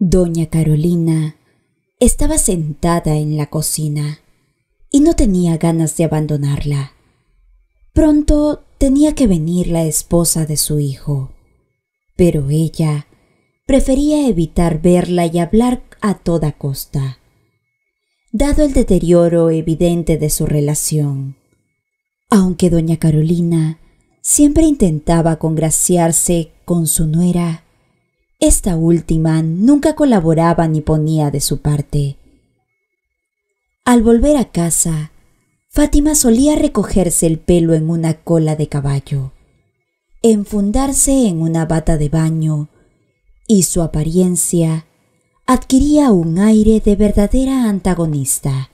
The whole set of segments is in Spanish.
Doña Carolina estaba sentada en la cocina y no tenía ganas de abandonarla. Pronto tenía que venir la esposa de su hijo, pero ella prefería evitar verla y hablar a toda costa, dado el deterioro evidente de su relación. Aunque doña Carolina siempre intentaba congraciarse con su nuera, esta última nunca colaboraba ni ponía de su parte. Al volver a casa, Fátima solía recogerse el pelo en una cola de caballo, enfundarse en una bata de baño, y su apariencia adquiría un aire de verdadera antagonista,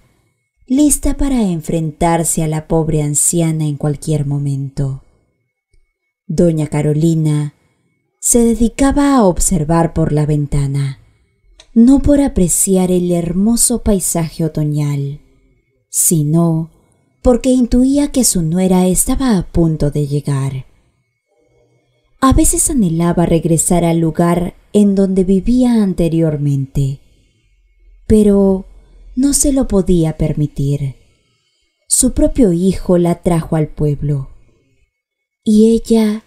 lista para enfrentarse a la pobre anciana en cualquier momento. Doña Carolina se dedicaba a observar por la ventana, no por apreciar el hermoso paisaje otoñal, sino porque intuía que su nuera estaba a punto de llegar. A veces anhelaba regresar al lugar en donde vivía anteriormente, pero no se lo podía permitir. Su propio hijo la trajo al pueblo, y ella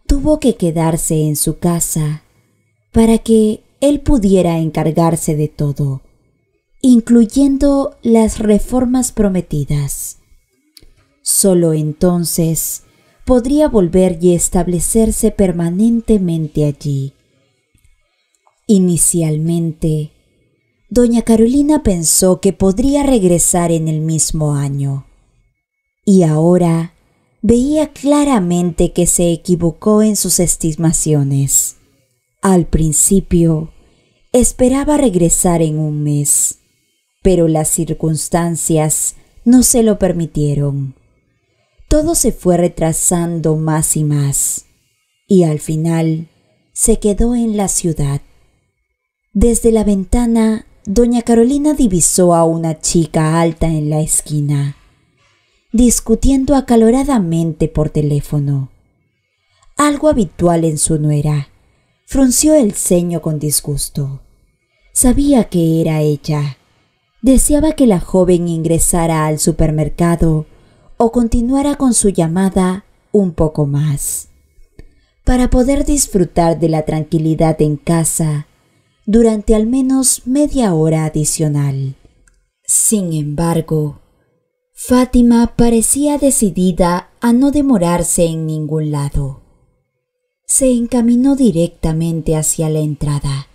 tuvo que quedarse en su casa para que él pudiera encargarse de todo, incluyendo las reformas prometidas. Solo entonces podría volver y establecerse permanentemente allí. Inicialmente, doña Carolina pensó que podría regresar en el mismo año, y ahora veía claramente que se equivocó en sus estimaciones. Al principio, esperaba regresar en un mes, pero las circunstancias no se lo permitieron. Todo se fue retrasando más y más, y al final se quedó en la ciudad. Desde la ventana, doña Carolina divisó a una chica alta en la esquina, discutiendo acaloradamente por teléfono. Algo habitual en su nuera. Frunció el ceño con disgusto. Sabía que era ella. Deseaba que la joven ingresara al supermercado o continuara con su llamada un poco más, para poder disfrutar de la tranquilidad en casa durante al menos media hora adicional. Sin embargo, Fátima parecía decidida a no demorarse en ningún lado. Se encaminó directamente hacia la entrada,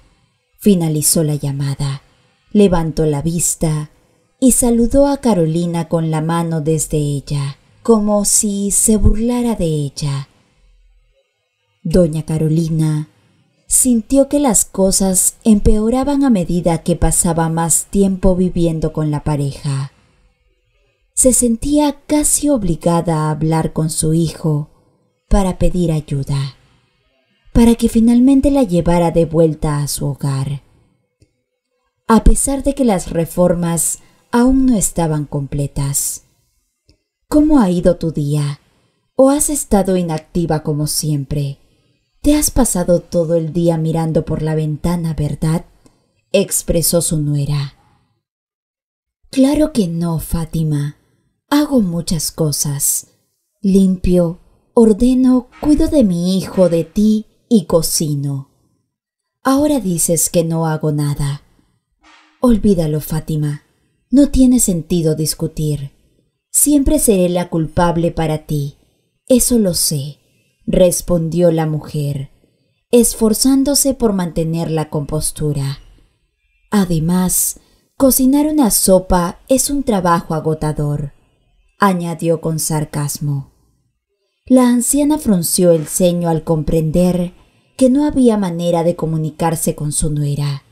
finalizó la llamada, levantó la vista y saludó a Carolina con la mano desde ella, como si se burlara de ella. Doña Carolina sintió que las cosas empeoraban a medida que pasaba más tiempo viviendo con la pareja. Se sentía casi obligada a hablar con su hijo para pedir ayuda, para que finalmente la llevara de vuelta a su hogar. A pesar de que las reformas aún no estaban completas. ¿Cómo ha ido tu día? ¿O has estado inactiva como siempre? Te has pasado todo el día mirando por la ventana, ¿verdad?, expresó su nuera. Claro que no, Fátima. Hago muchas cosas. Limpio, ordeno, cuido de mi hijo, de ti y cocino. Ahora dices que no hago nada. Olvídalo, Fátima. No tiene sentido discutir. Siempre seré la culpable para ti. Eso lo sé, respondió la mujer, esforzándose por mantener la compostura. Además, cocinar una sopa es un trabajo agotador, añadió con sarcasmo. La anciana frunció el ceño al comprender que no había manera de comunicarse con su nuera.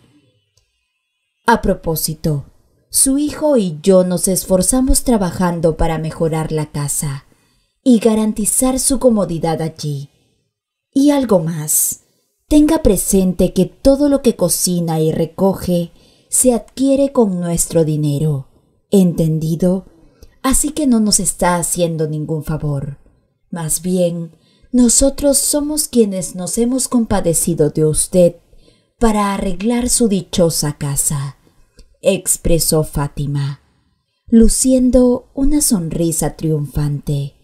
A propósito, su hijo y yo nos esforzamos trabajando para mejorar la casa y garantizar su comodidad allí. Y algo más, tenga presente que todo lo que cocina y recoge se adquiere con nuestro dinero, ¿entendido? Así que no nos está haciendo ningún favor. Más bien, nosotros somos quienes nos hemos compadecido de usted para arreglar su dichosa casa, expresó Fátima, luciendo una sonrisa triunfante.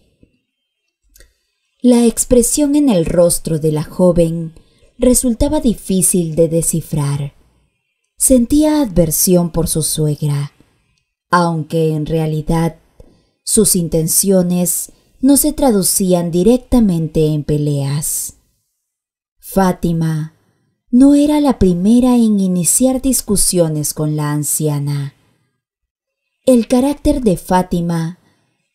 La expresión en el rostro de la joven resultaba difícil de descifrar. Sentía adversión por su suegra, aunque en realidad sus intenciones no se traducían directamente en peleas. Fátima no era la primera en iniciar discusiones con la anciana. El carácter de Fátima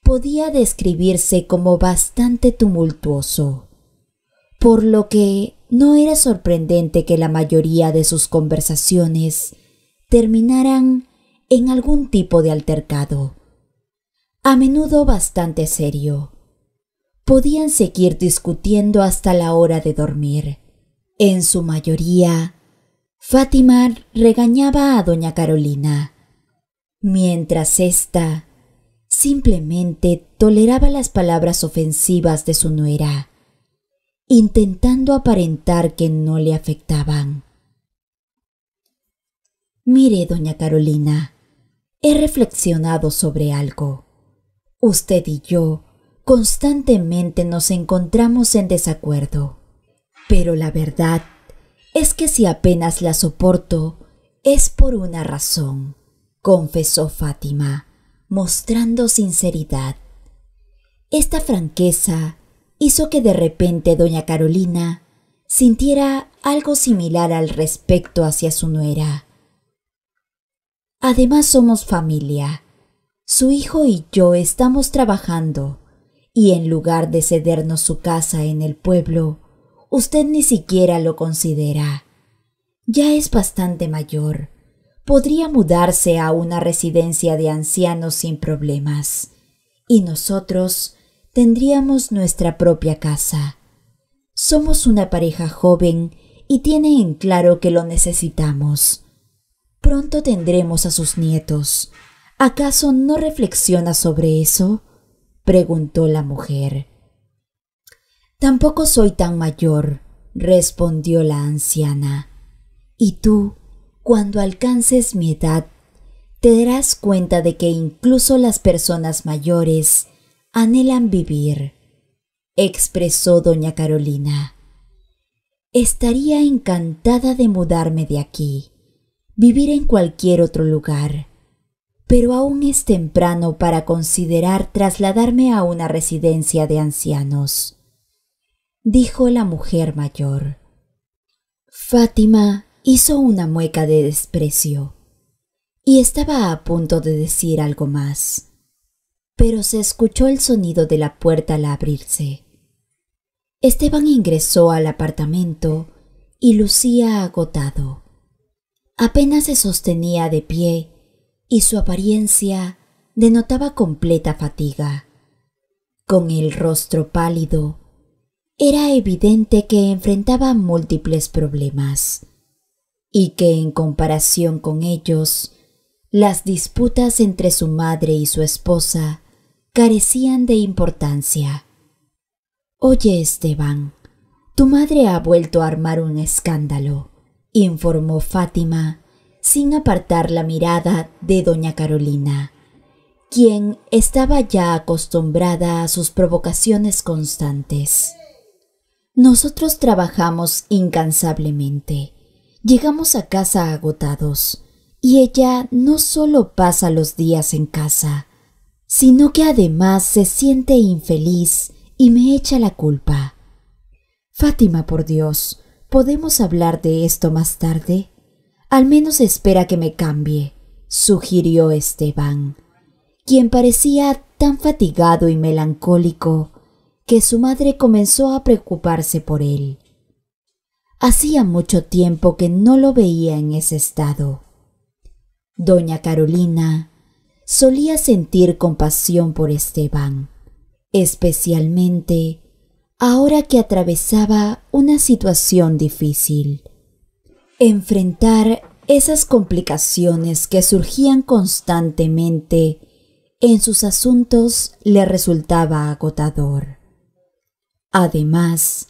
podía describirse como bastante tumultuoso, por lo que no era sorprendente que la mayoría de sus conversaciones terminaran en algún tipo de altercado, a menudo bastante serio. Podían seguir discutiendo hasta la hora de dormir. En su mayoría, Fátima regañaba a doña Carolina, mientras ésta simplemente toleraba las palabras ofensivas de su nuera, intentando aparentar que no le afectaban. Mire, doña Carolina, he reflexionado sobre algo. Usted y yo constantemente nos encontramos en desacuerdo, pero la verdad es que si apenas la soporto es por una razón, confesó Fátima, mostrando sinceridad. Esta franqueza hizo que de repente doña Carolina sintiera algo similar al respecto hacia su nuera. Además somos familia. Su hijo y yo estamos trabajando, y en lugar de cedernos su casa en el pueblo, usted ni siquiera lo considera. Ya es bastante mayor. Podría mudarse a una residencia de ancianos sin problemas, y nosotros tendríamos nuestra propia casa. Somos una pareja joven y tiene en claro que lo necesitamos. Pronto tendremos a sus nietos. ¿Acaso no reflexiona sobre eso?, preguntó la mujer. Tampoco soy tan mayor, respondió la anciana. Y tú, cuando alcances mi edad, te darás cuenta de que incluso las personas mayores anhelan vivir, expresó doña Carolina. Estaría encantada de mudarme de aquí, vivir en cualquier otro lugar, pero aún es temprano para considerar trasladarme a una residencia de ancianos, dijo la mujer mayor. Fátima hizo una mueca de desprecio y estaba a punto de decir algo más, pero se escuchó el sonido de la puerta al abrirse. Esteban ingresó al apartamento y lucía agotado. Apenas se sostenía de pie y su apariencia denotaba completa fatiga. Con el rostro pálido, era evidente que enfrentaba múltiples problemas y que en comparación con ellos, las disputas entre su madre y su esposa carecían de importancia. Oye, Esteban, tu madre ha vuelto a armar un escándalo, informó Fátima, sin apartar la mirada de doña Carolina, quien estaba ya acostumbrada a sus provocaciones constantes. Nosotros trabajamos incansablemente, llegamos a casa agotados, y ella no solo pasa los días en casa, sino que además se siente infeliz y me echa la culpa. Fátima, por Dios, ¿podemos hablar de esto más tarde? Al menos espera que me cambie, sugirió Esteban, quien parecía tan fatigado y melancólico que su madre comenzó a preocuparse por él. Hacía mucho tiempo que no lo veía en ese estado. Doña Carolina solía sentir compasión por Esteban, especialmente ahora que atravesaba una situación difícil. Enfrentar esas complicaciones que surgían constantemente en sus asuntos le resultaba agotador. Además,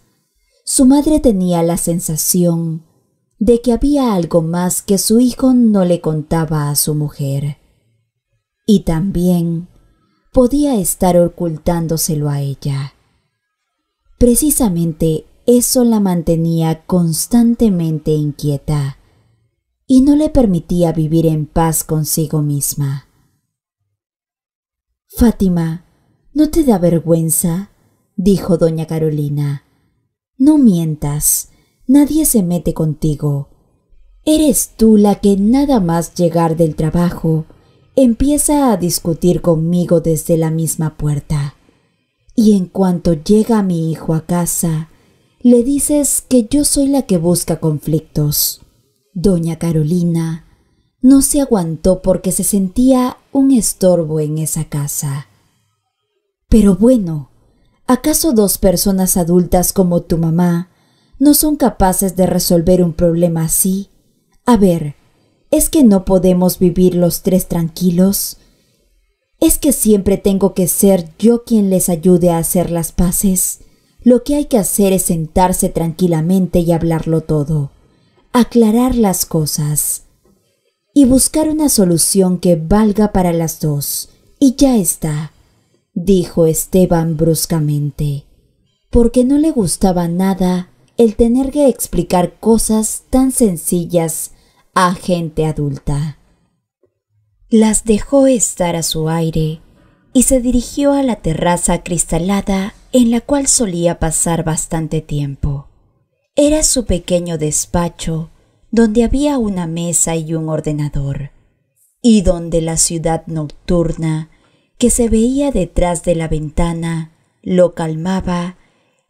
su madre tenía la sensación de que había algo más que su hijo no le contaba a su mujer. Y también podía estar ocultándoselo a ella. Precisamente eso la mantenía constantemente inquieta y no le permitía vivir en paz consigo misma. «Fátima, ¿no te da vergüenza?», dijo doña Carolina. «No mientas, nadie se mete contigo. Eres tú la que nada más llegar del trabajo empieza a discutir conmigo desde la misma puerta. Y en cuanto llega mi hijo a casa, le dices que yo soy la que busca conflictos». Doña Carolina no se aguantó porque se sentía un estorbo en esa casa. «Pero bueno, ¿acaso dos personas adultas como tu mamá no son capaces de resolver un problema así? A ver, ¿es que no podemos vivir los tres tranquilos? ¿Es que siempre tengo que ser yo quien les ayude a hacer las paces? Lo que hay que hacer es sentarse tranquilamente y hablarlo todo, aclarar las cosas y buscar una solución que valga para las dos, y ya está», dijo Esteban bruscamente, porque no le gustaba nada el tener que explicar cosas tan sencillas a gente adulta. Las dejó estar a su aire y se dirigió a la terraza acristalada en la cual solía pasar bastante tiempo. Era su pequeño despacho donde había una mesa y un ordenador, y donde la ciudad nocturna que se veía detrás de la ventana lo calmaba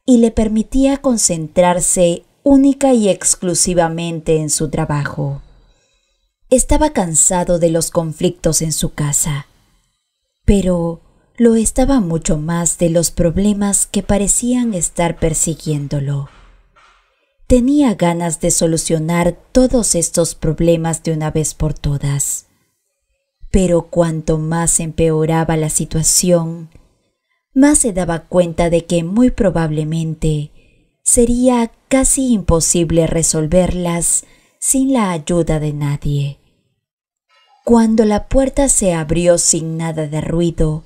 y le permitía concentrarse única y exclusivamente en su trabajo. Estaba cansado de los conflictos en su casa, pero lo estaba mucho más de los problemas que parecían estar persiguiéndolo. Tenía ganas de solucionar todos estos problemas de una vez por todas. Pero cuanto más empeoraba la situación, más se daba cuenta de que muy probablemente sería casi imposible resolverlas sin la ayuda de nadie. Cuando la puerta se abrió sin nada de ruido,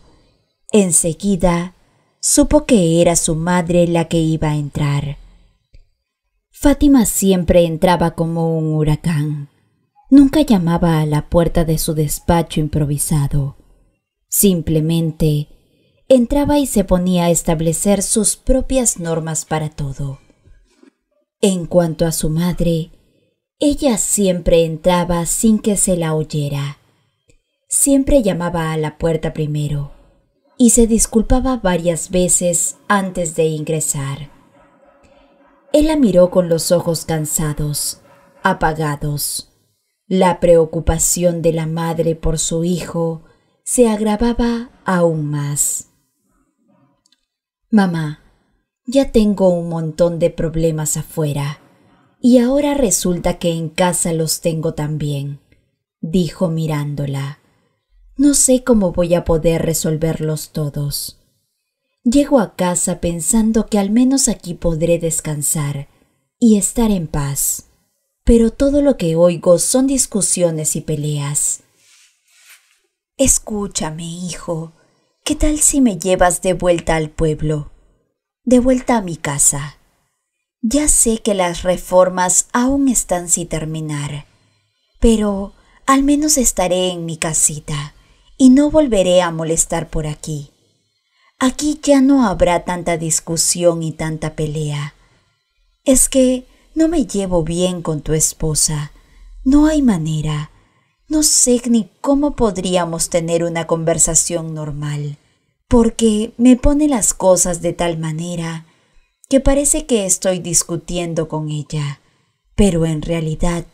enseguida supo que era su madre la que iba a entrar. Fátima siempre entraba como un huracán. Nunca llamaba a la puerta de su despacho improvisado. Simplemente entraba y se ponía a establecer sus propias normas para todo. En cuanto a su madre, ella siempre entraba sin que se la oyera. Siempre llamaba a la puerta primero y se disculpaba varias veces antes de ingresar. Él la miró con los ojos cansados, apagados. La preocupación de la madre por su hijo se agravaba aún más. «Mamá, ya tengo un montón de problemas afuera y ahora resulta que en casa los tengo también», dijo mirándola. «No sé cómo voy a poder resolverlos todos. Llego a casa pensando que al menos aquí podré descansar y estar en paz, pero todo lo que oigo son discusiones y peleas». «Escúchame, hijo, ¿qué tal si me llevas de vuelta al pueblo? De vuelta a mi casa. Ya sé que las reformas aún están sin terminar, pero al menos estaré en mi casita y no volveré a molestar por aquí. Aquí ya no habrá tanta discusión y tanta pelea. Es que no me llevo bien con tu esposa. No hay manera. No sé ni cómo podríamos tener una conversación normal, porque me pone las cosas de tal manera que parece que estoy discutiendo con ella, pero en realidad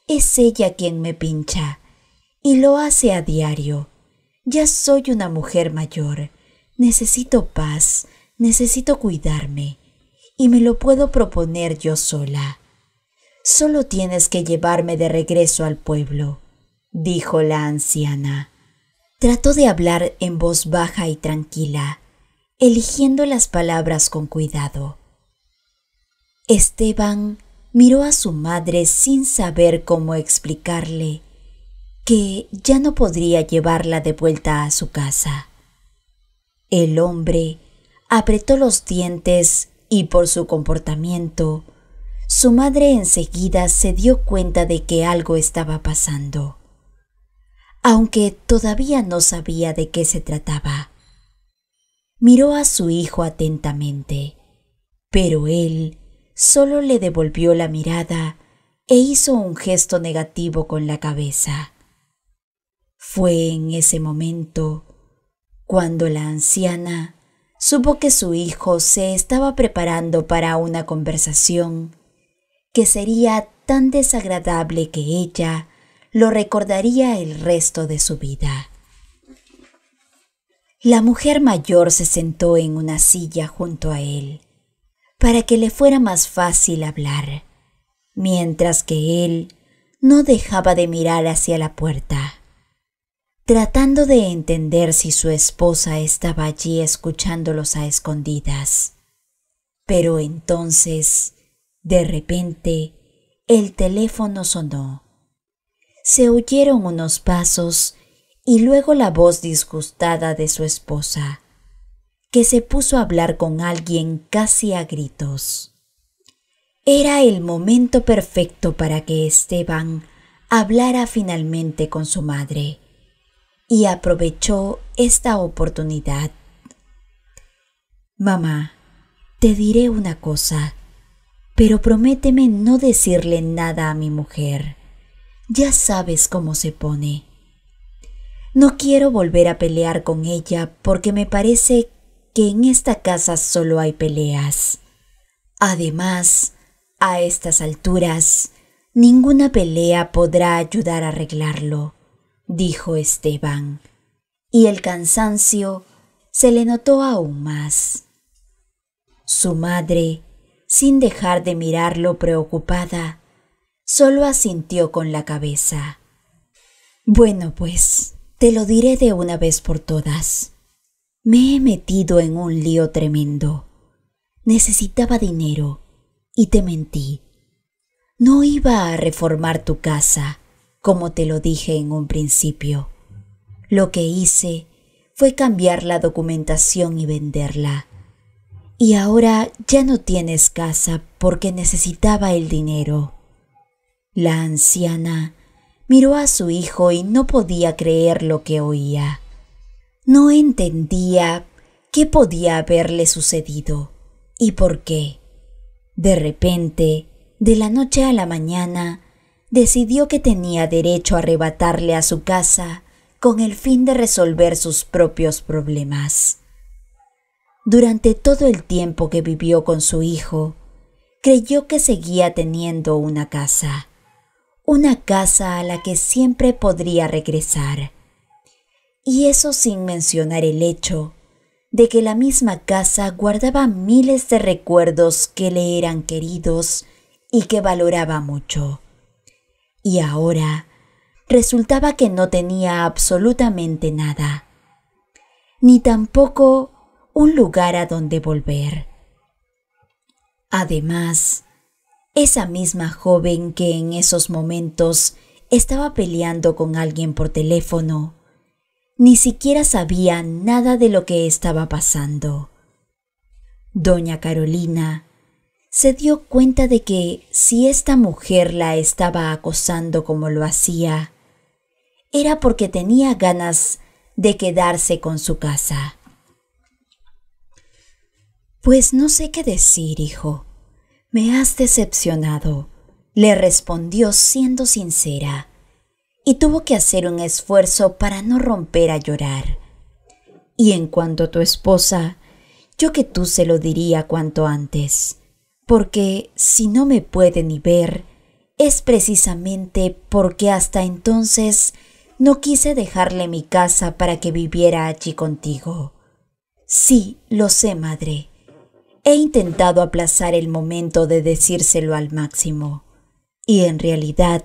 es ella quien me pincha, y lo hace a diario. Ya soy una mujer mayor. Necesito paz, necesito cuidarme, y me lo puedo proponer yo sola. Solo tienes que llevarme de regreso al pueblo», dijo la anciana. Trató de hablar en voz baja y tranquila, eligiendo las palabras con cuidado. Esteban miró a su madre sin saber cómo explicarle que ya no podría llevarla de vuelta a su casa. El hombre apretó los dientes y por su comportamiento, su madre enseguida se dio cuenta de que algo estaba pasando, aunque todavía no sabía de qué se trataba. Miró a su hijo atentamente, pero él solo le devolvió la mirada e hizo un gesto negativo con la cabeza. Fue en ese momento cuando la anciana supo que su hijo se estaba preparando para una conversación que sería tan desagradable que ella lo recordaría el resto de su vida. La mujer mayor se sentó en una silla junto a él para que le fuera más fácil hablar, mientras que él no dejaba de mirar hacia la puerta, tratando de entender si su esposa estaba allí escuchándolos a escondidas. Pero entonces, de repente, el teléfono sonó. Se oyeron unos pasos y luego la voz disgustada de su esposa, que se puso a hablar con alguien casi a gritos. Era el momento perfecto para que Esteban hablara finalmente con su madre, y aprovechó esta oportunidad. «Mamá, te diré una cosa, pero prométeme no decirle nada a mi mujer. Ya sabes cómo se pone. No quiero volver a pelear con ella porque me parece que en esta casa solo hay peleas. Además, a estas alturas, ninguna pelea podrá ayudar a arreglarlo», dijo Esteban, y el cansancio se le notó aún más. Su madre, sin dejar de mirarlo preocupada, solo asintió con la cabeza. «Bueno, pues, te lo diré de una vez por todas. Me he metido en un lío tremendo. Necesitaba dinero y te mentí. No iba a reformar tu casa, como te lo dije en un principio. Lo que hice fue cambiar la documentación y venderla. Y ahora ya no tienes casa porque necesitaba el dinero». La anciana miró a su hijo y no podía creer lo que oía. No entendía qué podía haberle sucedido y por qué. De repente, de la noche a la mañana, decidió que tenía derecho a arrebatarle a su casa con el fin de resolver sus propios problemas. Durante todo el tiempo que vivió con su hijo, creyó que seguía teniendo una casa a la que siempre podría regresar. Y eso sin mencionar el hecho de que la misma casa guardaba miles de recuerdos que le eran queridos y que valoraba mucho. Y ahora resultaba que no tenía absolutamente nada, ni tampoco un lugar a donde volver. Además, esa misma joven que en esos momentos estaba peleando con alguien por teléfono, ni siquiera sabía nada de lo que estaba pasando. Doña Carolina se dio cuenta de que si esta mujer la estaba acosando como lo hacía, era porque tenía ganas de quedarse con su casa. «Pues no sé qué decir, hijo. Me has decepcionado», le respondió siendo sincera, y tuvo que hacer un esfuerzo para no romper a llorar. «Y en cuanto a tu esposa, yo que tú se lo diría cuanto antes, porque si no me puede ni ver, es precisamente porque hasta entonces no quise dejarle mi casa para que viviera allí contigo. Sí, lo sé, madre. He intentado aplazar el momento de decírselo al máximo, y en realidad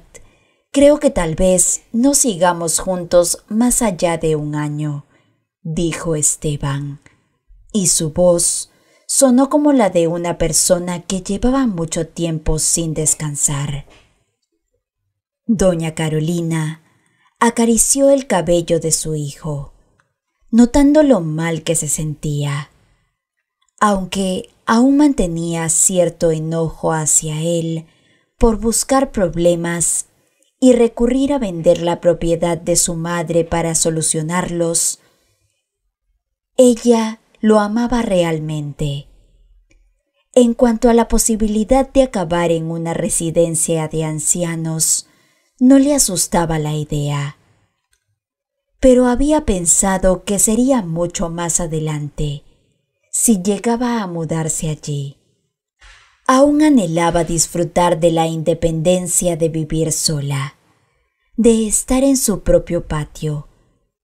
creo que tal vez no sigamos juntos más allá de un año», dijo Esteban, y su voz sonó como la de una persona que llevaba mucho tiempo sin descansar. Doña Carolina acarició el cabello de su hijo, notando lo mal que se sentía. Aunque aún mantenía cierto enojo hacia él por buscar problemas y recurrir a vender la propiedad de su madre para solucionarlos, ella lo amaba realmente. En cuanto a la posibilidad de acabar en una residencia de ancianos, no le asustaba la idea, pero había pensado que sería mucho más adelante, si llegaba a mudarse allí. Aún anhelaba disfrutar de la independencia de vivir sola, de estar en su propio patio,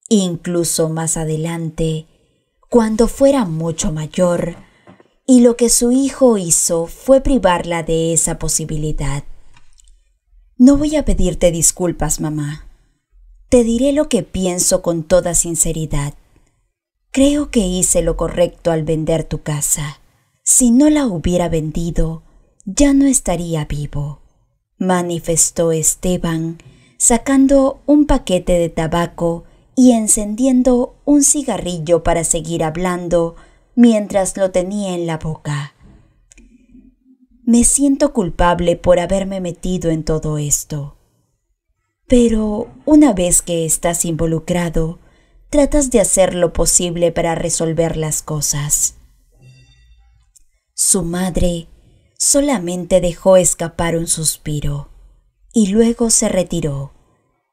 incluso más adelante, cuando fuera mucho mayor, y lo que su hijo hizo fue privarla de esa posibilidad. No voy a pedirte disculpas, mamá. Te diré lo que pienso con toda sinceridad. Creo que hice lo correcto al vender tu casa. Si no la hubiera vendido, ya no estaría vivo, manifestó Esteban, sacando un paquete de tabaco y encendiendo un cigarrillo para seguir hablando mientras lo tenía en la boca. Me siento culpable por haberme metido en todo esto. Pero una vez que estás involucrado, tratas de hacer lo posible para resolver las cosas. Su madre solamente dejó escapar un suspiro y luego se retiró,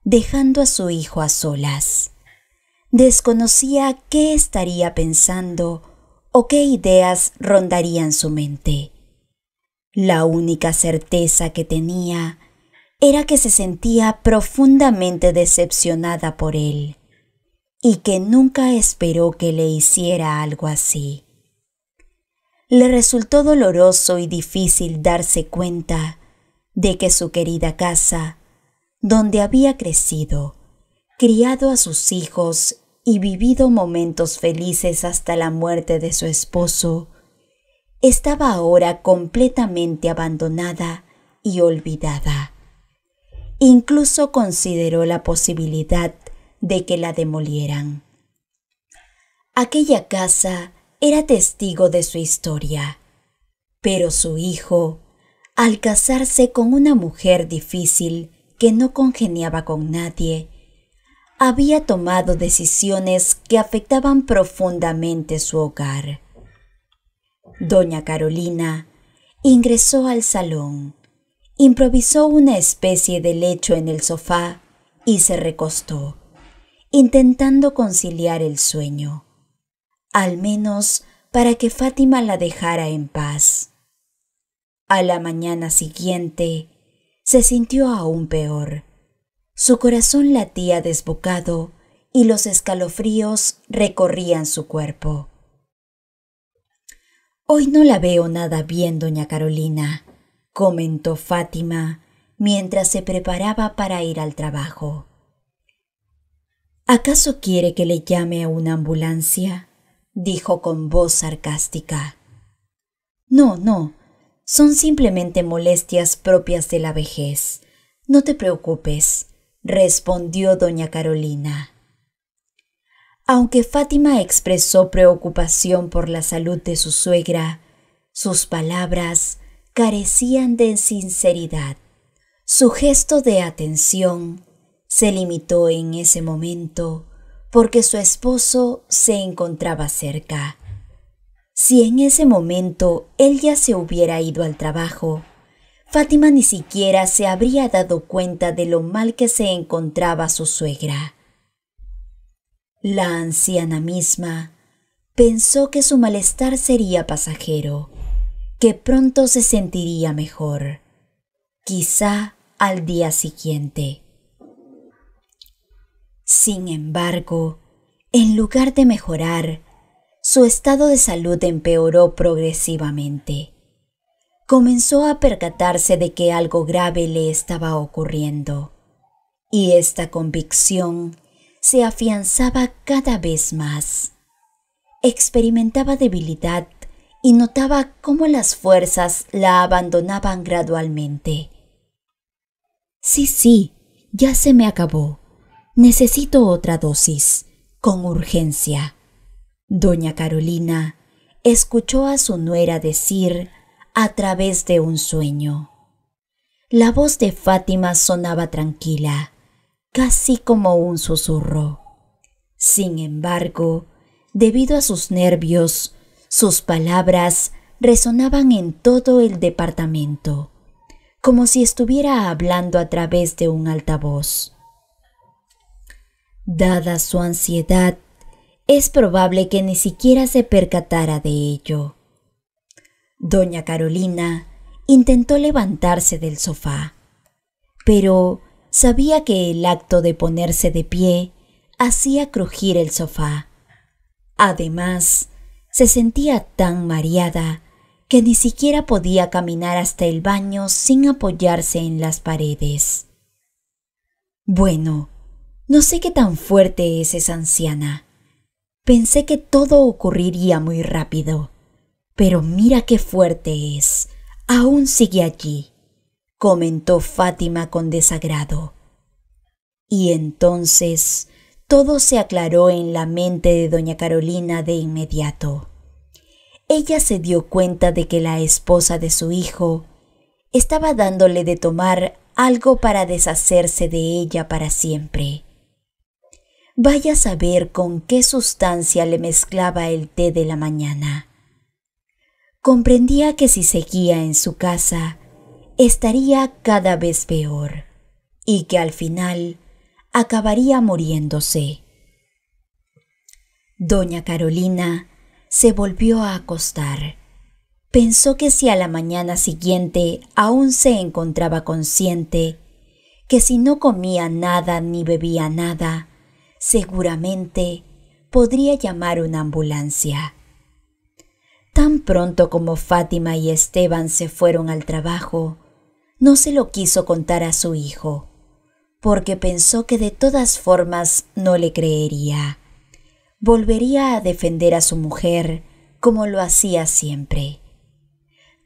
dejando a su hijo a solas. Desconocía qué estaría pensando o qué ideas rondarían su mente. La única certeza que tenía era que se sentía profundamente decepcionada por él y que nunca esperó que le hiciera algo así. Le resultó doloroso y difícil darse cuenta de que su querida casa, donde había crecido, criado a sus hijos y vivido momentos felices hasta la muerte de su esposo, estaba ahora completamente abandonada y olvidada. Incluso consideró la posibilidad de que la demolieran. Aquella casa era testigo de su historia, pero su hijo, al casarse con una mujer difícil que no congeniaba con nadie, había tomado decisiones que afectaban profundamente su hogar. Doña Carolina ingresó al salón, improvisó una especie de lecho en el sofá y se recostó, intentando conciliar el sueño, al menos para que Fátima la dejara en paz. A la mañana siguiente se sintió aún peor. Su corazón latía desbocado y los escalofríos recorrían su cuerpo. «Hoy no la veo nada bien, doña Carolina», comentó Fátima mientras se preparaba para ir al trabajo. «¿Acaso quiere que le llame a una ambulancia?», dijo con voz sarcástica. No, son simplemente molestias propias de la vejez. No te preocupes», respondió doña Carolina. Aunque Fátima expresó preocupación por la salud de su suegra, sus palabras carecían de sinceridad. Su gesto de atención se limitó en ese momento porque su esposo se encontraba cerca. Si en ese momento él ya se hubiera ido al trabajo, Fátima ni siquiera se habría dado cuenta de lo mal que se encontraba su suegra. La anciana misma pensó que su malestar sería pasajero, que pronto se sentiría mejor, quizá al día siguiente. Sin embargo, en lugar de mejorar, su estado de salud empeoró progresivamente. Comenzó a percatarse de que algo grave le estaba ocurriendo, y esta convicción se afianzaba cada vez más. Experimentaba debilidad y notaba cómo las fuerzas la abandonaban gradualmente. Sí, ya se me acabó. Necesito otra dosis, con urgencia. Doña Carolina escuchó a su nuera decir a través de un sueño. La voz de Fátima sonaba tranquila, casi como un susurro. Sin embargo, debido a sus nervios, sus palabras resonaban en todo el departamento, como si estuviera hablando a través de un altavoz. Dada su ansiedad, es probable que ni siquiera se percatara de ello. Doña Carolina intentó levantarse del sofá, pero sabía que el acto de ponerse de pie hacía crujir el sofá. Además, se sentía tan mareada que ni siquiera podía caminar hasta el baño sin apoyarse en las paredes. Bueno, no sé qué tan fuerte es esa anciana. Pensé que todo ocurriría muy rápido, pero mira qué fuerte es. Aún sigue allí, comentó Fátima con desagrado. Y entonces todo se aclaró en la mente de doña Carolina de inmediato. Ella se dio cuenta de que la esposa de su hijo estaba dándole de tomar algo para deshacerse de ella para siempre. Vaya a saber con qué sustancia le mezclaba el té de la mañana. Comprendía que si seguía en su casa, estaría cada vez peor y que al final acabaría muriéndose. Doña Carolina se volvió a acostar. Pensó que si a la mañana siguiente aún se encontraba consciente, que si no comía nada ni bebía nada, seguramente podría llamar una ambulancia. Tan pronto como Fátima y Esteban se fueron al trabajo, no se lo quiso contar a su hijo, porque pensó que de todas formas no le creería. Volvería a defender a su mujer como lo hacía siempre.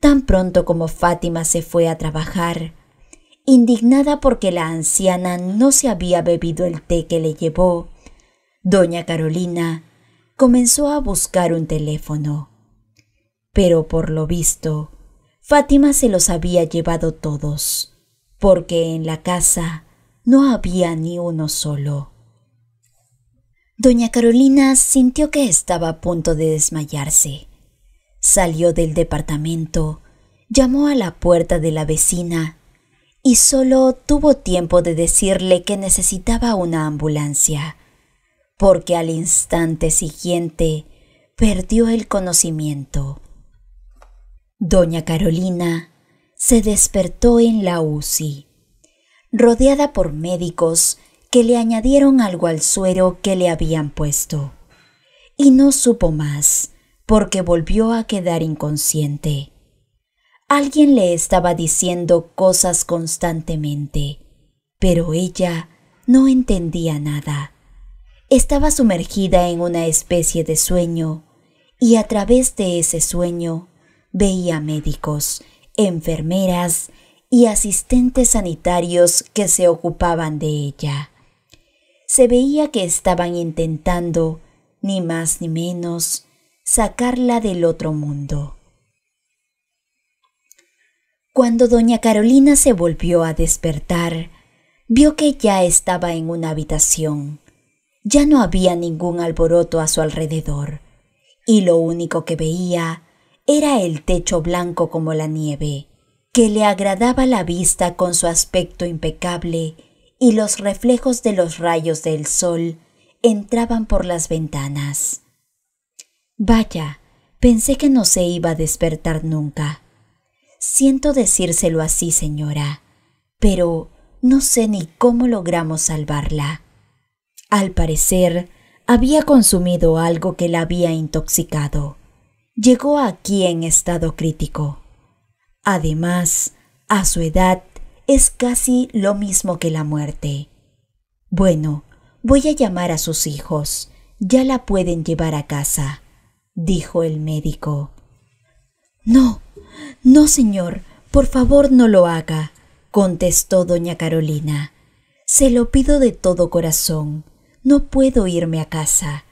Tan pronto como Fátima se fue a trabajar, indignada porque la anciana no se había bebido el té que le llevó, doña Carolina comenzó a buscar un teléfono. Pero por lo visto, Fátima se los había llevado todos, porque en la casa no había ni uno solo. Doña Carolina sintió que estaba a punto de desmayarse. Salió del departamento, llamó a la puerta de la vecina y solo tuvo tiempo de decirle que necesitaba una ambulancia, porque al instante siguiente perdió el conocimiento. Doña Carolina se despertó en la UCI, rodeada por médicos que le añadieron algo al suero que le habían puesto, y no supo más porque volvió a quedar inconsciente. Alguien le estaba diciendo cosas constantemente, pero ella no entendía nada. Estaba sumergida en una especie de sueño y a través de ese sueño veía médicos, enfermeras y asistentes sanitarios que se ocupaban de ella. Se veía que estaban intentando, ni más ni menos, sacarla del otro mundo. Cuando doña Carolina se volvió a despertar, vio que ya estaba en una habitación. Ya no había ningún alboroto a su alrededor, y lo único que veía era el techo blanco como la nieve, que le agradaba la vista con su aspecto impecable, y los reflejos de los rayos del sol entraban por las ventanas. Vaya, pensé que no se iba a despertar nunca. Siento decírselo así, señora, pero no sé ni cómo logramos salvarla. Al parecer, había consumido algo que la había intoxicado. Llegó aquí en estado crítico. Además, a su edad es casi lo mismo que la muerte. Bueno, voy a llamar a sus hijos. Ya la pueden llevar a casa, dijo el médico. No, no, señor, por favor no lo haga, contestó doña Carolina. Se lo pido de todo corazón. No puedo irme a casa.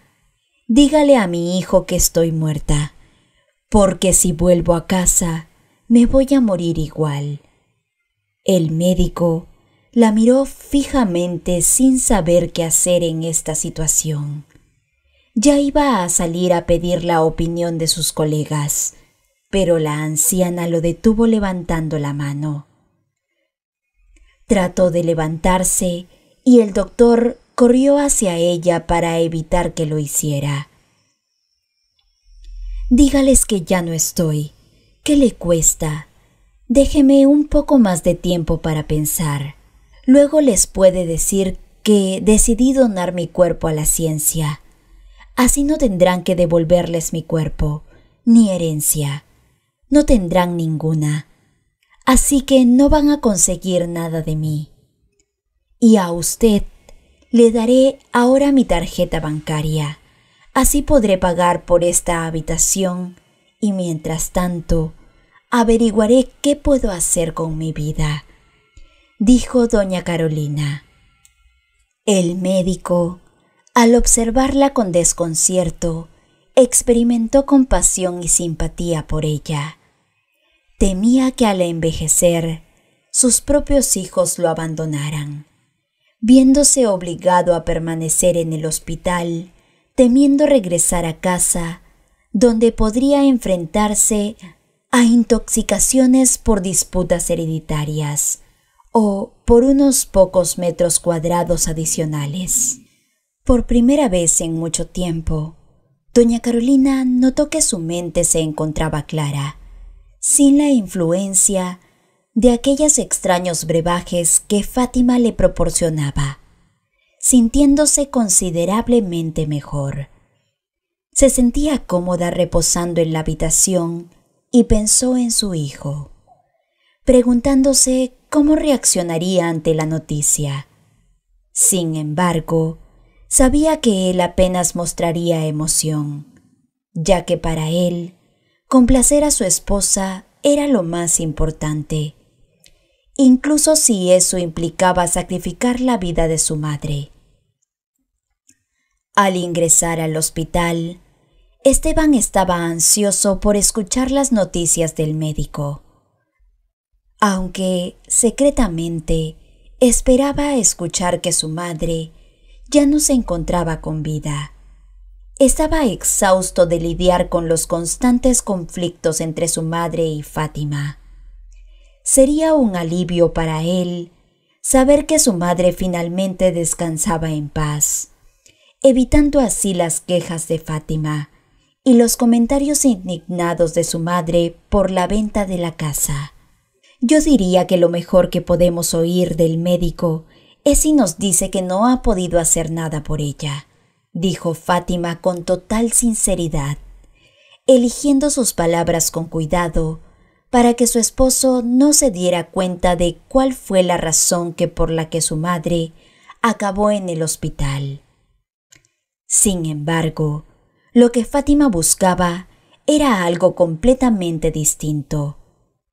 Dígale a mi hijo que estoy muerta, porque si vuelvo a casa me voy a morir igual. El médico la miró fijamente sin saber qué hacer en esta situación. Ya iba a salir a pedir la opinión de sus colegas, pero la anciana lo detuvo levantando la mano. Trató de levantarse y el doctor corrió hacia ella para evitar que lo hiciera. Dígales que ya no estoy. ¿Qué le cuesta? Déjeme un poco más de tiempo para pensar. Luego les puede decir que decidí donar mi cuerpo a la ciencia. Así no tendrán que devolverles mi cuerpo, ni herencia. No tendrán ninguna. Así que no van a conseguir nada de mí. Y a usted le daré ahora mi tarjeta bancaria. Así podré pagar por esta habitación y mientras tanto averiguaré qué puedo hacer con mi vida, dijo doña Carolina. El médico, al observarla con desconcierto, experimentó compasión y simpatía por ella. Temía que al envejecer sus propios hijos lo abandonaran. Viéndose obligado a permanecer en el hospital, temiendo regresar a casa, donde podría enfrentarse a intoxicaciones por disputas hereditarias o por unos pocos metros cuadrados adicionales. Por primera vez en mucho tiempo, doña Carolina notó que su mente se encontraba clara, sin la influencia de aquellos extraños brebajes que Fátima le proporcionaba, sintiéndose considerablemente mejor. Se sentía cómoda reposando en la habitación y pensó en su hijo, preguntándose cómo reaccionaría ante la noticia. Sin embargo, sabía que él apenas mostraría emoción, ya que para él, complacer a su esposa era lo más importante, incluso si eso implicaba sacrificar la vida de su madre. Al ingresar al hospital, Esteban estaba ansioso por escuchar las noticias del médico, aunque secretamente esperaba escuchar que su madre ya no se encontraba con vida. Estaba exhausto de lidiar con los constantes conflictos entre su madre y Fátima. Sería un alivio para él saber que su madre finalmente descansaba en paz, evitando así las quejas de Fátima y los comentarios indignados de su madre por la venta de la casa. Yo diría que lo mejor que podemos oír del médico es si nos dice que no ha podido hacer nada por ella, dijo Fátima con total sinceridad, eligiendo sus palabras con cuidado para que su esposo no se diera cuenta de cuál fue la razón por la que su madre acabó en el hospital. Sin embargo, lo que Fátima buscaba era algo completamente distinto.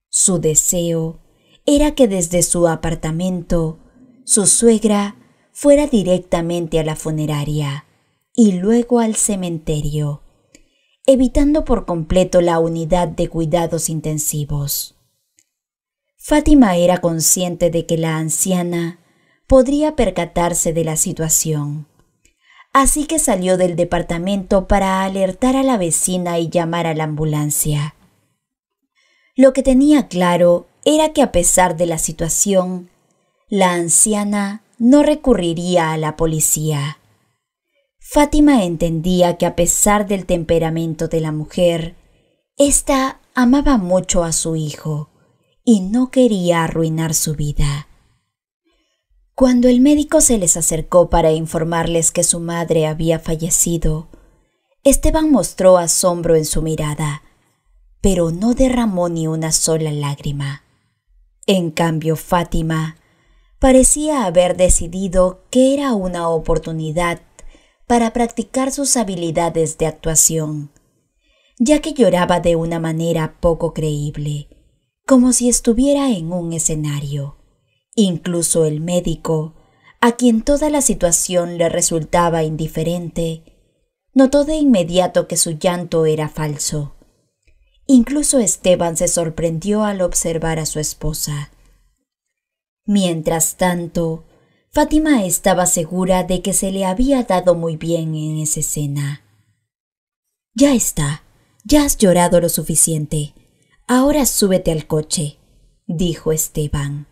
Su deseo era que desde su apartamento su suegra fuera directamente a la funeraria y luego al cementerio, evitando por completo la unidad de cuidados intensivos. Fátima era consciente de que la anciana podría percatarse de la situación, así que salió del departamento para alertar a la vecina y llamar a la ambulancia. Lo que tenía claro era que a pesar de la situación, la anciana no recurriría a la policía. Fátima entendía que a pesar del temperamento de la mujer, ésta amaba mucho a su hijo y no quería arruinar su vida. Cuando el médico se les acercó para informarles que su madre había fallecido, Esteban mostró asombro en su mirada, pero no derramó ni una sola lágrima. En cambio, Fátima parecía haber decidido que era una oportunidad para practicar sus habilidades de actuación. ya que lloraba de una manera poco creíble, como si estuviera en un escenario. Incluso el médico, a quien toda la situación le resultaba indiferente, notó de inmediato que su llanto era falso. Incluso Esteban se sorprendió al observar a su esposa. Mientras tanto, Fátima estaba segura de que se le había dado muy bien en esa escena. «Ya está, ya has llorado lo suficiente. Ahora súbete al coche», dijo Esteban.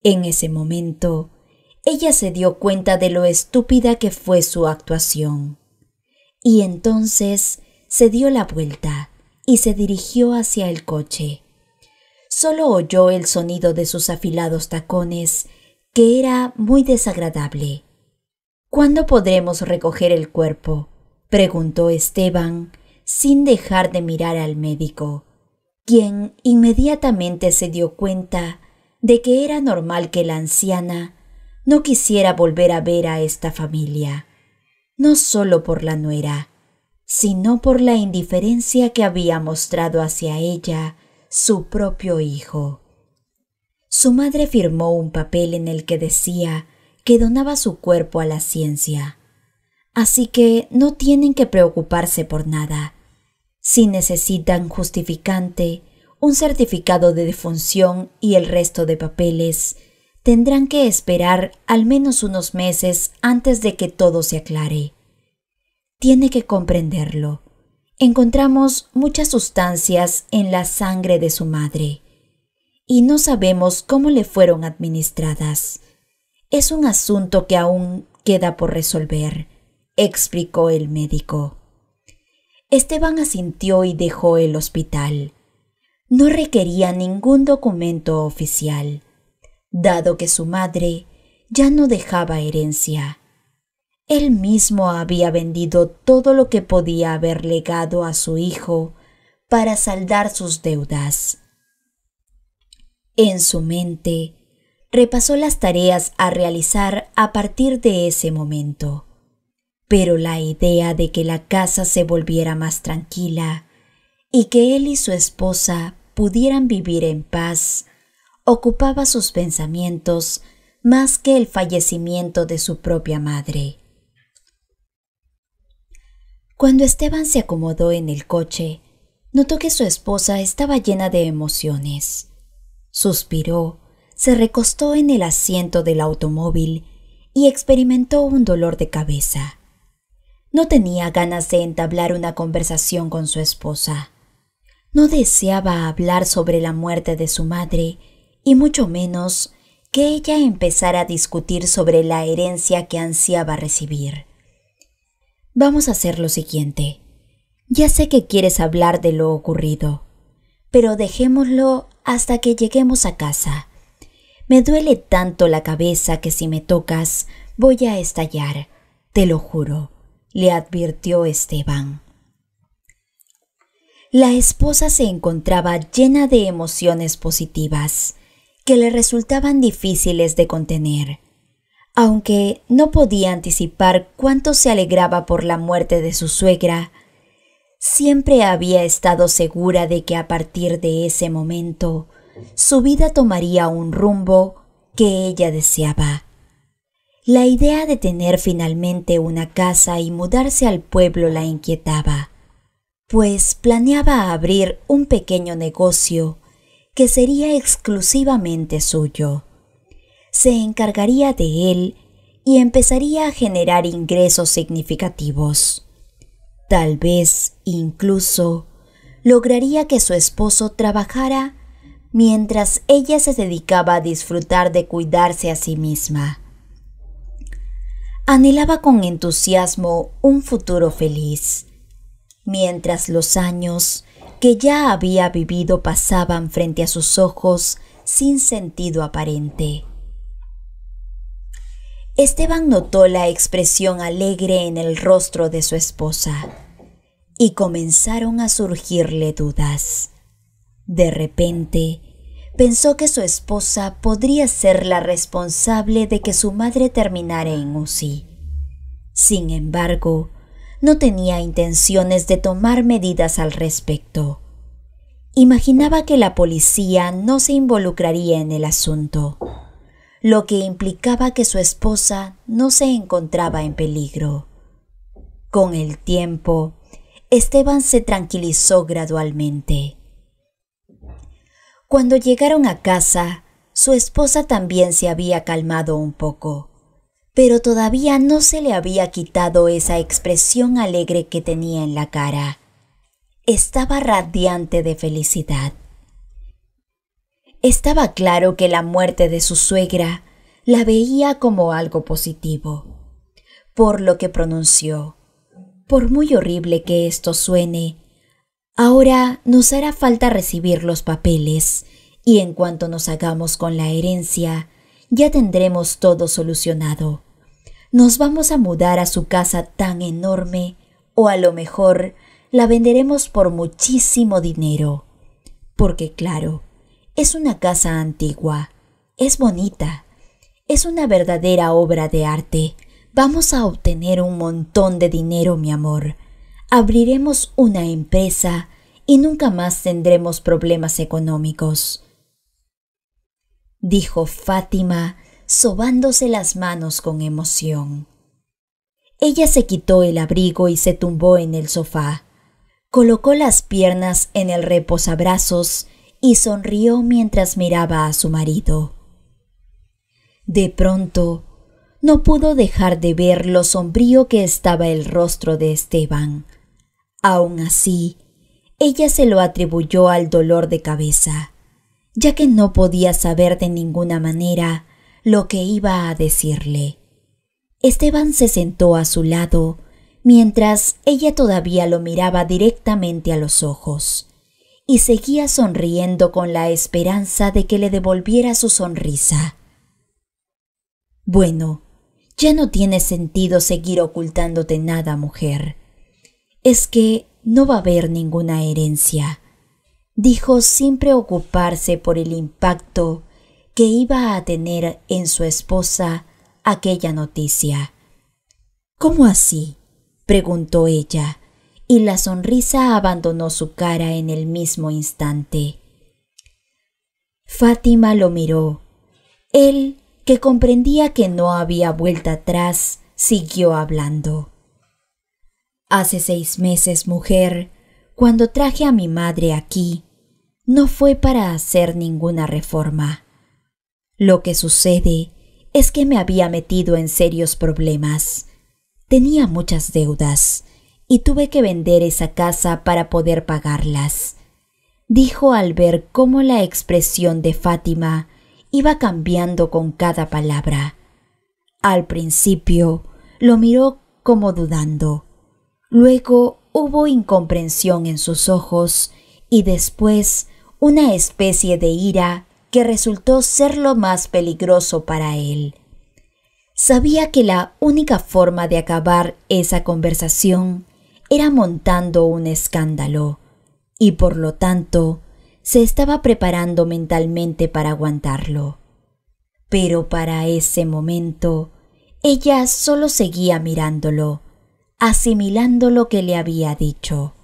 En ese momento, ella se dio cuenta de lo estúpida que fue su actuación. Y entonces se dio la vuelta y se dirigió hacia el coche. Solo oyó el sonido de sus afilados tacones, que era muy desagradable. «¿Cuándo podremos recoger el cuerpo?», preguntó Esteban, sin dejar de mirar al médico, quien inmediatamente se dio cuenta de que era normal que la anciana no quisiera volver a ver a esta familia, no solo por la nuera, sino por la indiferencia que había mostrado hacia ella su propio hijo. Su madre firmó un papel en el que decía que donaba su cuerpo a la ciencia, así que no tienen que preocuparse por nada. Si necesitan justificante, un certificado de defunción y el resto de papeles, tendrán que esperar al menos unos meses antes de que todo se aclare. Tiene que comprenderlo. Encontramos muchas sustancias en la sangre de su madre y no sabemos cómo le fueron administradas. Es un asunto que aún queda por resolver, explicó el médico. Esteban asintió y dejó el hospital. No requería ningún documento oficial, dado que su madre ya no dejaba herencia. Él mismo había vendido todo lo que podía haber legado a su hijo para saldar sus deudas. En su mente, repasó las tareas a realizar a partir de ese momento, pero la idea de que la casa se volviera más tranquila y que él y su esposa pudieran vivir en paz ocupaba sus pensamientos más que el fallecimiento de su propia madre. Cuando Esteban se acomodó en el coche, notó que su esposa estaba llena de emociones. Suspiró, se recostó en el asiento del automóvil y experimentó un dolor de cabeza. No tenía ganas de entablar una conversación con su esposa. No deseaba hablar sobre la muerte de su madre y mucho menos que ella empezara a discutir sobre la herencia que ansiaba recibir. «Vamos a hacer lo siguiente. Ya sé que quieres hablar de lo ocurrido, pero dejémoslo hasta que lleguemos a casa. Me duele tanto la cabeza que si me tocas voy a estallar, te lo juro», le advirtió Esteban. La esposa se encontraba llena de emociones positivas que le resultaban difíciles de contener. Aunque no podía anticipar cuánto se alegraba por la muerte de su suegra, siempre había estado segura de que a partir de ese momento su vida tomaría un rumbo que ella deseaba. La idea de tener finalmente una casa y mudarse al pueblo la inquietaba, pues planeaba abrir un pequeño negocio que sería exclusivamente suyo. Se encargaría de él y empezaría a generar ingresos significativos. Tal vez, incluso, lograría que su esposo trabajara mientras ella se dedicaba a disfrutar de cuidarse a sí misma. Anhelaba con entusiasmo un futuro feliz, mientras los años que ya había vivido pasaban frente a sus ojos sin sentido aparente. Esteban notó la expresión alegre en el rostro de su esposa y comenzaron a surgirle dudas. De repente, pensó que su esposa podría ser la responsable de que su madre terminara en UCI. Sin embargo, no tenía intenciones de tomar medidas al respecto. Imaginaba que la policía no se involucraría en el asunto, lo que implicaba que su esposa no se encontraba en peligro. Con el tiempo, Esteban se tranquilizó gradualmente. Cuando llegaron a casa, su esposa también se había calmado un poco, pero todavía no se le había quitado esa expresión alegre que tenía en la cara. Estaba radiante de felicidad. Estaba claro que la muerte de su suegra la veía como algo positivo, por lo que pronunció: «Por muy horrible que esto suene, ahora nos hará falta recibir los papeles y en cuanto nos hagamos con la herencia, ya tendremos todo solucionado. Nos vamos a mudar a su casa tan enorme, o a lo mejor la venderemos por muchísimo dinero. Porque claro, es una casa antigua, es bonita, es una verdadera obra de arte. Vamos a obtener un montón de dinero, mi amor. Abriremos una empresa y nunca más tendremos problemas económicos», dijo Fátima, sobándose las manos con emoción. Ella se quitó el abrigo y se tumbó en el sofá. Colocó las piernas en el reposabrazos y sonrió mientras miraba a su marido. De pronto, no pudo dejar de ver lo sombrío que estaba el rostro de Esteban. Aun así, ella se lo atribuyó al dolor de cabeza, ya que no podía saber de ninguna manera lo que iba a decirle. Esteban se sentó a su lado, mientras ella todavía lo miraba directamente a los ojos, y seguía sonriendo con la esperanza de que le devolviera su sonrisa. «Bueno, ya no tiene sentido seguir ocultándote nada, mujer. Es que no va a haber ninguna herencia», dijo sin preocuparse por el impacto que iba a tener en su esposa aquella noticia. «¿Cómo así?», preguntó ella, y la sonrisa abandonó su cara en el mismo instante. Fátima lo miró. Él, que comprendía que no había vuelta atrás, siguió hablando. «Hace 6 meses, mujer, cuando traje a mi madre aquí, no fue para hacer ninguna reforma. Lo que sucede es que me había metido en serios problemas. Tenía muchas deudas y tuve que vender esa casa para poder pagarlas», dijo al ver cómo la expresión de Fátima iba cambiando con cada palabra. Al principio lo miró como dudando. Luego hubo incomprensión en sus ojos y después una especie de ira que resultó ser lo más peligroso para él. Sabía que la única forma de acabar esa conversación era montando un escándalo, y por lo tanto se estaba preparando mentalmente para aguantarlo. Pero para ese momento, ella solo seguía mirándolo, asimilando lo que le había dicho,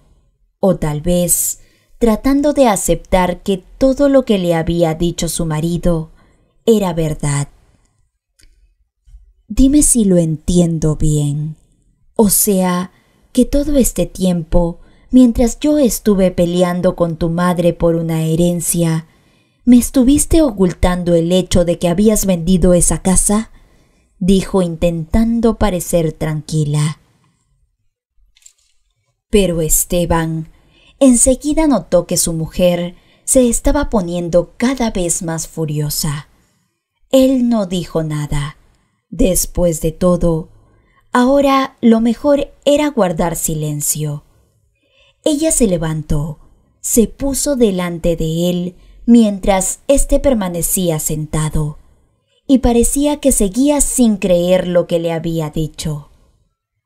o tal vez tratando de aceptar que todo lo que le había dicho su marido era verdad. «Dime si lo entiendo bien. O sea, que todo este tiempo, mientras yo estuve peleando con tu madre por una herencia, ¿me estuviste ocultando el hecho de que habías vendido esa casa?», dijo intentando parecer tranquila. Pero Esteban enseguida notó que su mujer se estaba poniendo cada vez más furiosa. Él no dijo nada. Después de todo, ahora lo mejor era guardar silencio. Ella se levantó, se puso delante de él mientras éste permanecía sentado, y parecía que seguía sin creer lo que le había dicho.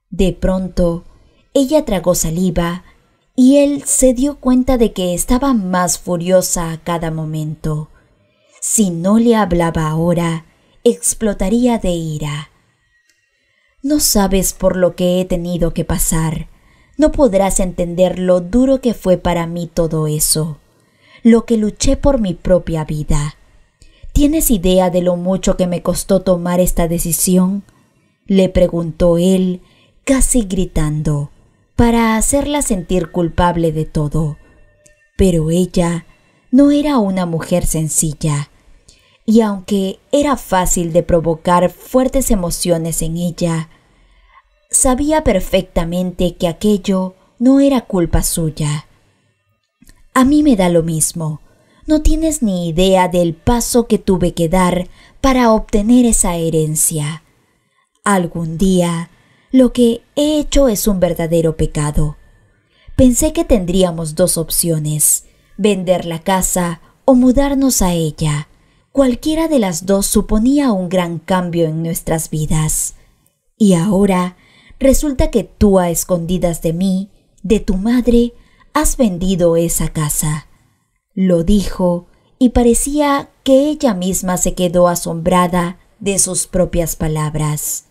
De pronto, ella tragó saliva y él se dio cuenta de que estaba más furiosa a cada momento. Si no le hablaba ahora, explotaría de ira. No sabes por lo que he tenido que pasar. No podrás entender lo duro que fue para mí todo eso, lo que luché por mi propia vida. ¿Tienes idea de lo mucho que me costó tomar esta decisión?», le preguntó él, casi gritando, para hacerla sentir culpable de todo. Pero ella no era una mujer sencilla, y aunque era fácil de provocar fuertes emociones en ella, sabía perfectamente que aquello no era culpa suya. «A mí me da lo mismo. No tienes ni idea del paso que tuve que dar para obtener esa herencia. Algún día, lo que he hecho es un verdadero pecado. Pensé que tendríamos dos opciones: vender la casa o mudarnos a ella. Cualquiera de las dos suponía un gran cambio en nuestras vidas. Y ahora resulta que tú, a escondidas de mí, de tu madre, has vendido esa casa». Lo dijo y parecía que ella misma se quedó asombrada de sus propias palabras.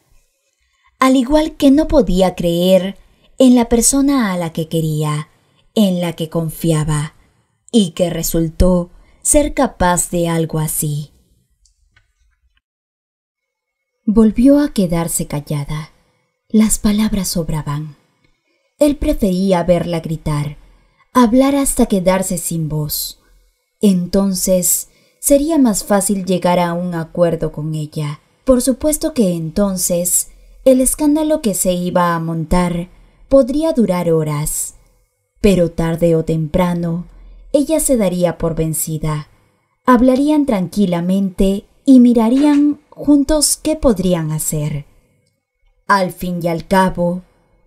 Al igual que no podía creer en la persona a la que quería, en la que confiaba, y que resultó ser capaz de algo así. Volvió a quedarse callada. Las palabras sobraban. Él prefería verla gritar, hablar hasta quedarse sin voz. Entonces sería más fácil llegar a un acuerdo con ella. Por supuesto que entonces el escándalo que se iba a montar podría durar horas, pero tarde o temprano ella se daría por vencida. Hablarían tranquilamente y mirarían juntos qué podrían hacer. Al fin y al cabo,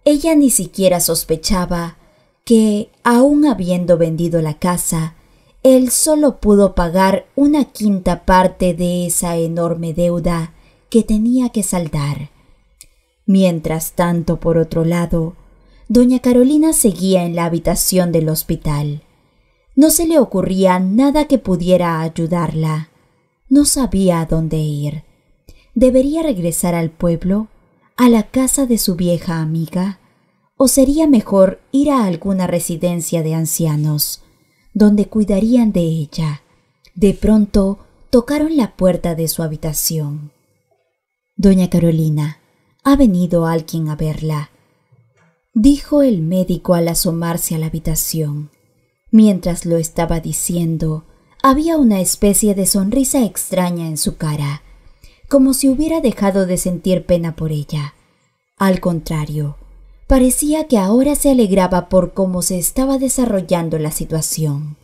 ella ni siquiera sospechaba que, aun habiendo vendido la casa, él solo pudo pagar una quinta parte de esa enorme deuda que tenía que saldar. Mientras tanto, por otro lado, doña Carolina seguía en la habitación del hospital. No se le ocurría nada que pudiera ayudarla. No sabía a dónde ir. ¿Debería regresar al pueblo, a la casa de su vieja amiga? ¿O sería mejor ir a alguna residencia de ancianos, donde cuidarían de ella? De pronto tocaron la puerta de su habitación. «Doña Carolina, ha venido alguien a verla», dijo el médico al asomarse a la habitación. Mientras lo estaba diciendo, había una especie de sonrisa extraña en su cara, como si hubiera dejado de sentir pena por ella. Al contrario, parecía que ahora se alegraba por cómo se estaba desarrollando la situación.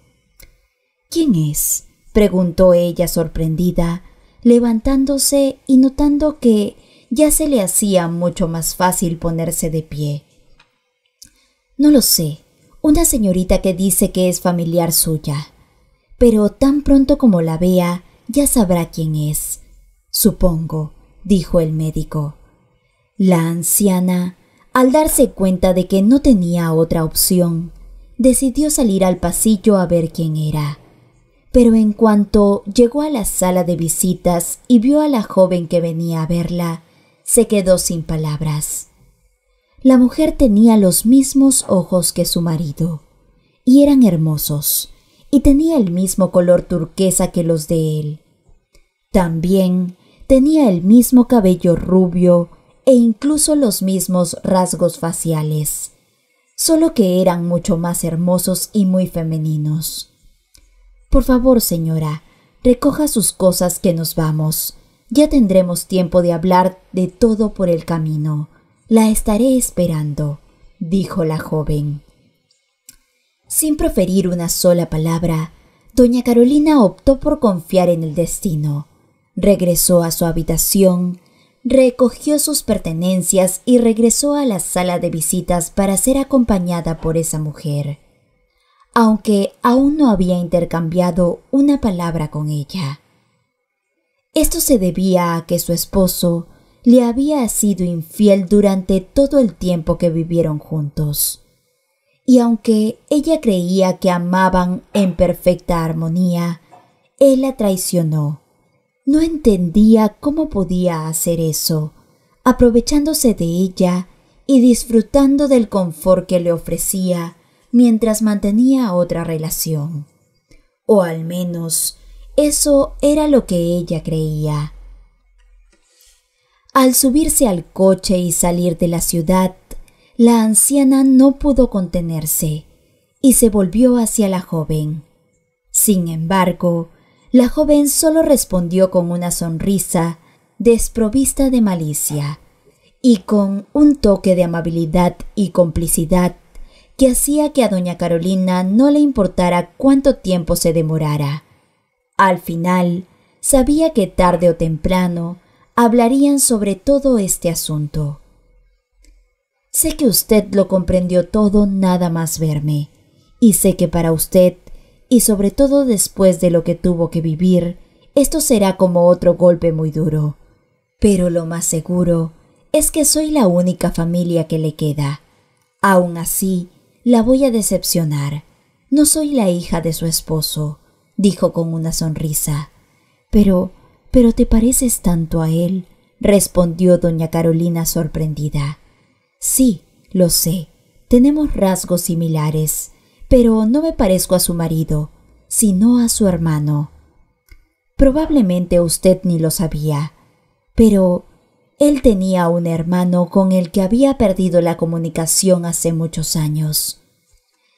«¿Quién es?», preguntó ella sorprendida, levantándose y notando que ya se le hacía mucho más fácil ponerse de pie. «No lo sé, una señorita que dice que es familiar suya, pero tan pronto como la vea ya sabrá quién es, supongo», dijo el médico. La anciana, al darse cuenta de que no tenía otra opción, decidió salir al pasillo a ver quién era. Pero en cuanto llegó a la sala de visitas y vio a la joven que venía a verla, se quedó sin palabras. La mujer tenía los mismos ojos que su marido, y eran hermosos, y tenía el mismo color turquesa que los de él. También tenía el mismo cabello rubio e incluso los mismos rasgos faciales, solo que eran mucho más hermosos y muy femeninos. «Por favor, señora, recoja sus cosas que nos vamos. Ya tendremos tiempo de hablar de todo por el camino. La estaré esperando», dijo la joven. Sin proferir una sola palabra, doña Carolina optó por confiar en el destino. Regresó a su habitación, recogió sus pertenencias y regresó a la sala de visitas para ser acompañada por esa mujer, aunque aún no había intercambiado una palabra con ella. Esto se debía a que su esposo le había sido infiel durante todo el tiempo que vivieron juntos. Y aunque ella creía que amaban en perfecta armonía, él la traicionó. No entendía cómo podía hacer eso, aprovechándose de ella y disfrutando del confort que le ofrecía mientras mantenía otra relación. O al menos eso era lo que ella creía. Al subirse al coche y salir de la ciudad, la anciana no pudo contenerse y se volvió hacia la joven. Sin embargo, la joven solo respondió con una sonrisa desprovista de malicia y con un toque de amabilidad y complicidad que hacía que a doña Carolina no le importara cuánto tiempo se demorara. Al final, sabía que tarde o temprano hablarían sobre todo este asunto. Sé que usted lo comprendió todo nada más verme, y sé que para usted, y sobre todo después de lo que tuvo que vivir, esto será como otro golpe muy duro. Pero lo más seguro es que soy la única familia que le queda. Aún así, la voy a decepcionar. No soy la hija de su esposo, dijo con una sonrisa. Pero te pareces tanto a él, respondió doña Carolina sorprendida. Sí, lo sé, tenemos rasgos similares, pero no me parezco a su marido, sino a su hermano. Probablemente usted ni lo sabía, pero él tenía un hermano con el que había perdido la comunicación hace muchos años.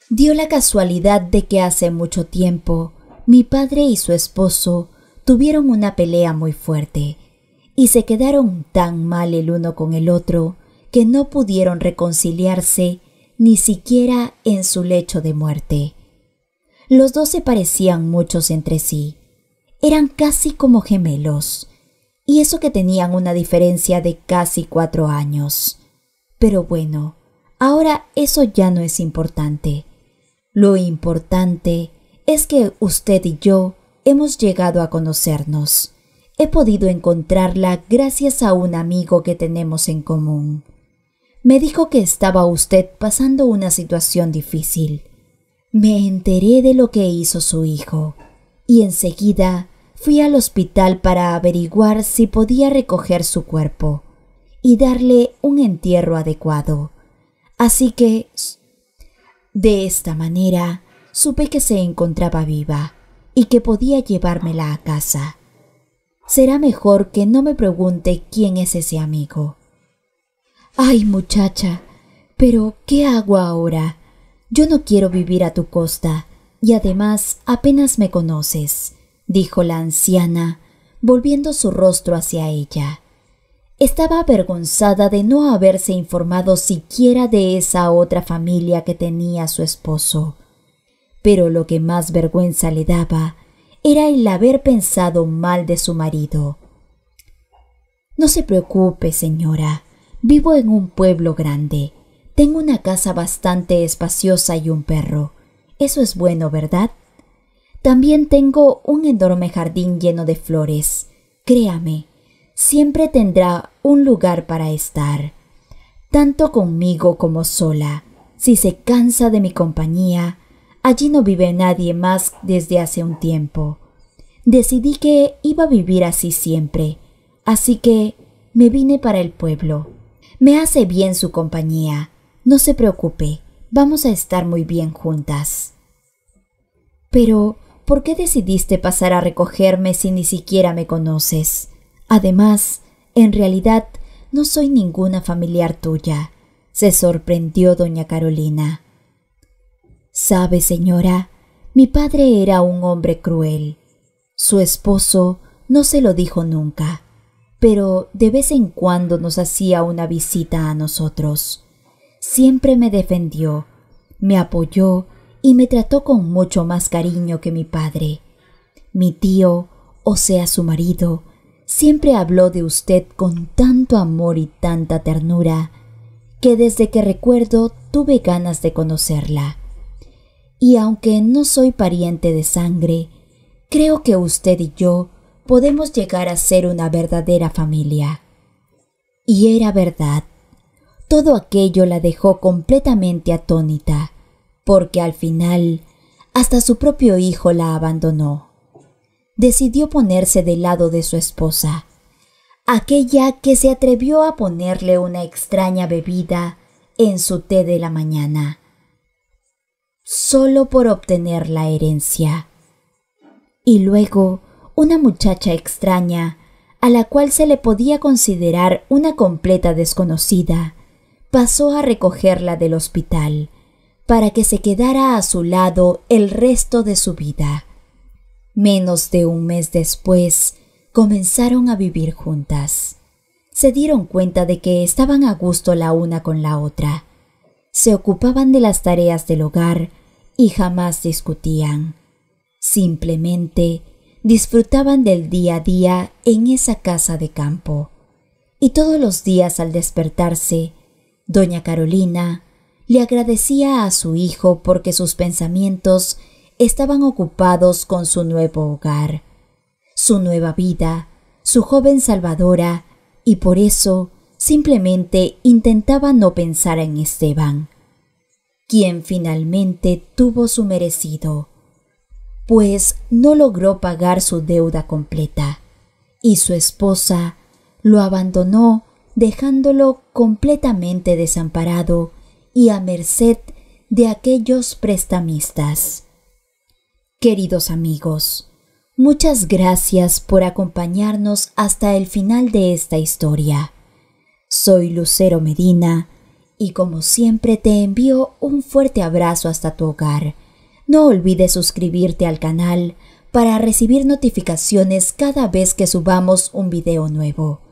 Dio la casualidad de que hace mucho tiempo mi padre y su esposo tuvieron una pelea muy fuerte y se quedaron tan mal el uno con el otro que no pudieron reconciliarse ni siquiera en su lecho de muerte. Los dos se parecían muchos entre sí. Eran casi como gemelos, y eso que tenían una diferencia de casi 4 años. Pero bueno, ahora eso ya no es importante. Lo importante es que usted y yo hemos llegado a conocernos. He podido encontrarla gracias a un amigo que tenemos en común. Me dijo que estaba usted pasando una situación difícil. Me enteré de lo que hizo su hijo y enseguida fui al hospital para averiguar si podía recoger su cuerpo y darle un entierro adecuado. Así que, de esta manera, supe que se encontraba viva y que podía llevármela a casa. Será mejor que no me pregunte quién es ese amigo. Ay, muchacha, pero ¿qué hago ahora? Yo no quiero vivir a tu costa y además apenas me conoces, dijo la anciana, volviendo su rostro hacia ella. Estaba avergonzada de no haberse informado siquiera de esa otra familia que tenía su esposo. Pero lo que más vergüenza le daba era el haber pensado mal de su marido. No se preocupe, señora. Vivo en un pueblo grande. Tengo una casa bastante espaciosa y un perro. Eso es bueno, ¿verdad? También tengo un enorme jardín lleno de flores. Créame, siempre tendrá un lugar para estar, tanto conmigo como sola. Si se cansa de mi compañía, allí no vive nadie más desde hace un tiempo. Decidí que iba a vivir así siempre, así que me vine para el pueblo. Me hace bien su compañía. No se preocupe, vamos a estar muy bien juntas. Pero, ¿por qué decidiste pasar a recogerme si ni siquiera me conoces? Además, en realidad, no soy ninguna familiar tuya, se sorprendió doña Carolina. Sabe, señora, mi padre era un hombre cruel. Su esposo no se lo dijo nunca, pero de vez en cuando nos hacía una visita a nosotros. Siempre me defendió, me apoyó y me trató con mucho más cariño que mi padre. Mi tío, o sea su marido, siempre habló de usted con tanto amor y tanta ternura que desde que recuerdo tuve ganas de conocerla. Y aunque no soy pariente de sangre, creo que usted y yo podemos llegar a ser una verdadera familia. Y era verdad. Todo aquello la dejó completamente atónita, porque al final hasta su propio hijo la abandonó. Decidió ponerse del lado de su esposa. aquella que se atrevió a ponerle una extraña bebida en su té de la mañana, solo por obtener la herencia. Y luego una muchacha extraña, a la cual se le podía considerar una completa desconocida, pasó a recogerla del hospital para que se quedara a su lado el resto de su vida. Menos de un mes después, comenzaron a vivir juntas. Se dieron cuenta de que estaban a gusto la una con la otra. Se ocupaban de las tareas del hogar y jamás discutían. Simplemente disfrutaban del día a día en esa casa de campo. Y todos los días al despertarse, doña Carolina le agradecía a su hijo porque sus pensamientos estaban ocupados con su nuevo hogar, su nueva vida, su joven salvadora, y por eso simplemente intentaba no pensar en Esteban, quien finalmente tuvo su merecido, pues no logró pagar su deuda completa, y su esposa lo abandonó dejándolo completamente desamparado y a merced de aquellos prestamistas. Queridos amigos, muchas gracias por acompañarnos hasta el final de esta historia. Soy Lucero Medina y como siempre te envío un fuerte abrazo hasta tu hogar. No olvides suscribirte al canal para recibir notificaciones cada vez que subamos un video nuevo.